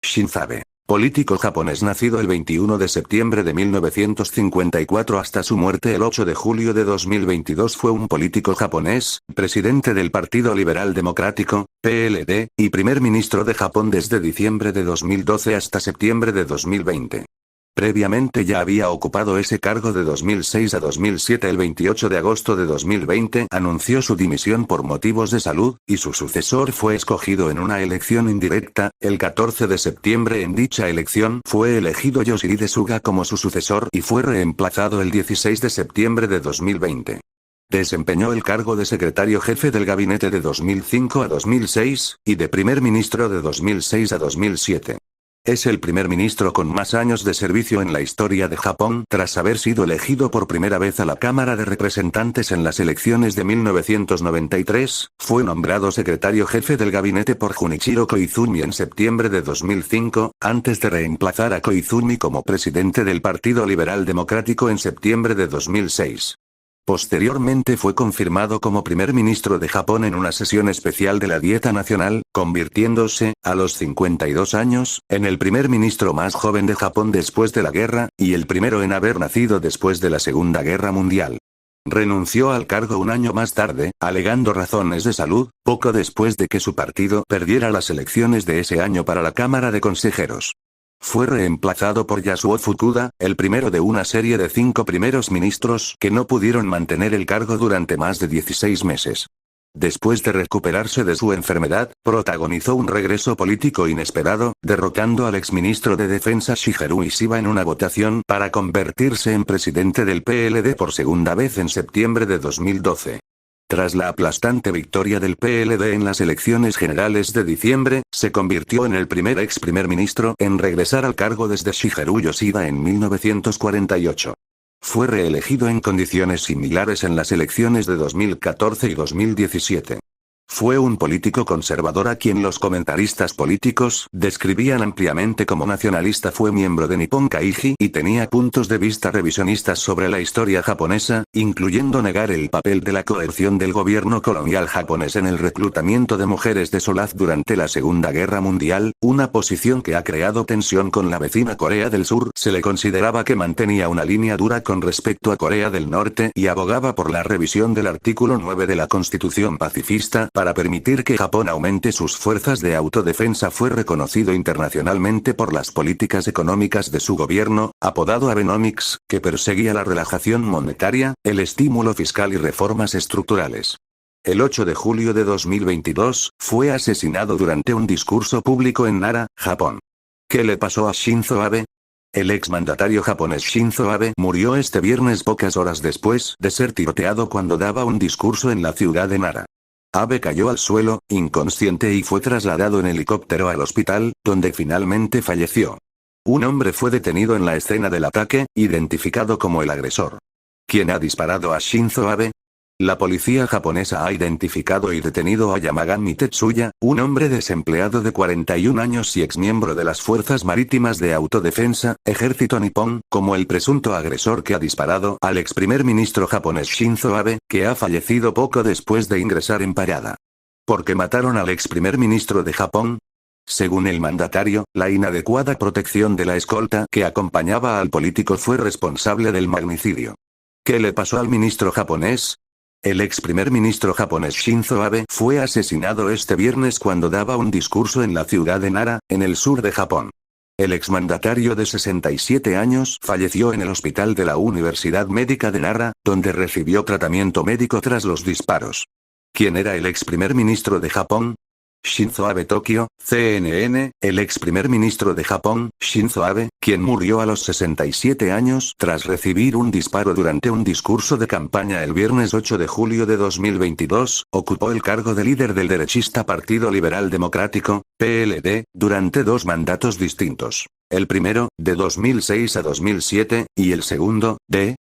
Shinzo Abe. Político japonés nacido el 21 de septiembre de 1954 hasta su muerte el 8 de julio de 2022 fue un político japonés, presidente del Partido Liberal Democrático, PLD, y primer ministro de Japón desde diciembre de 2012 hasta septiembre de 2020. Previamente ya había ocupado ese cargo de 2006 a 2007. El 28 de agosto de 2020 anunció su dimisión por motivos de salud, y su sucesor fue escogido en una elección indirecta. El 14 de septiembre en dicha elección fue elegido Yoshihide Suga como su sucesor y fue reemplazado el 16 de septiembre de 2020. Desempeñó el cargo de secretario jefe del gabinete de 2005 a 2006, y de primer ministro de 2006 a 2007. Es el primer ministro con más años de servicio en la historia de Japón tras haber sido elegido por primera vez a la Cámara de Representantes en las elecciones de 1993, fue nombrado secretario jefe del gabinete por Junichiro Koizumi en septiembre de 2005, antes de reemplazar a Koizumi como presidente del Partido Liberal Democrático en septiembre de 2006. Posteriormente fue confirmado como primer ministro de Japón en una sesión especial de la Dieta Nacional, convirtiéndose, a los 52 años, en el primer ministro más joven de Japón después de la guerra, y el primero en haber nacido después de la Segunda Guerra Mundial. Renunció al cargo un año más tarde, alegando razones de salud, poco después de que su partido perdiera las elecciones de ese año para la Cámara de Consejeros. Fue reemplazado por Yasuo Fukuda, el primero de una serie de 5 primeros ministros que no pudieron mantener el cargo durante más de 16 meses. Después de recuperarse de su enfermedad, protagonizó un regreso político inesperado, derrotando al exministro de Defensa Shigeru Ishiba en una votación para convertirse en presidente del PLD por segunda vez en septiembre de 2012. Tras la aplastante victoria del PLD en las elecciones generales de diciembre, se convirtió en el primer primer ministro en regresar al cargo desde Shigeru Yoshida en 1948. Fue reelegido en condiciones similares en las elecciones de 2014 y 2017. Fue un político conservador a quien los comentaristas políticos describían ampliamente como nacionalista. Fue miembro de Nippon Kaigi y tenía puntos de vista revisionistas sobre la historia japonesa, incluyendo negar el papel de la coerción del gobierno colonial japonés en el reclutamiento de mujeres de Solaz durante la Segunda Guerra Mundial, una posición que ha creado tensión con la vecina Corea del Sur. Se le consideraba que mantenía una línea dura con respecto a Corea del Norte y abogaba por la revisión del artículo 9 de la Constitución pacifista para permitir que Japón aumente sus fuerzas de autodefensa. Fue reconocido internacionalmente por las políticas económicas de su gobierno, apodado Abenomics, que perseguía la relajación monetaria, el estímulo fiscal y reformas estructurales. El 8 de julio de 2022, fue asesinado durante un discurso público en Nara, Japón. ¿Qué le pasó a Shinzo Abe? El exmandatario japonés Shinzo Abe murió este viernes pocas horas después de ser tiroteado cuando daba un discurso en la ciudad de Nara. Abe cayó al suelo, inconsciente, y fue trasladado en helicóptero al hospital, donde finalmente falleció. Un hombre fue detenido en la escena del ataque, identificado como el agresor. ¿Quién ha disparado a Shinzo Abe? La policía japonesa ha identificado y detenido a Yamagami Tetsuya, un hombre desempleado de 41 años y exmiembro de las Fuerzas Marítimas de Autodefensa, Ejército Nipón, como el presunto agresor que ha disparado al ex primer ministro japonés Shinzo Abe, que ha fallecido poco después de ingresar en parada. ¿Por qué mataron al ex primer ministro de Japón? Según el mandatario, la inadecuada protección de la escolta que acompañaba al político fue responsable del magnicidio. ¿Qué le pasó al ministro japonés? El ex primer ministro japonés Shinzo Abe fue asesinado este viernes cuando daba un discurso en la ciudad de Nara, en el sur de Japón. El exmandatario de 67 años falleció en el hospital de la Universidad Médica de Nara, donde recibió tratamiento médico tras los disparos. ¿Quién era el ex primer ministro de Japón? Shinzo Abe. Tokio, CNN, el ex primer ministro de Japón, Shinzo Abe, quien murió a los 67 años tras recibir un disparo durante un discurso de campaña el viernes 8 de julio de 2022, ocupó el cargo de líder del derechista Partido Liberal Democrático, PLD, durante 2 mandatos distintos. El primero, de 2006 a 2007, y el segundo, de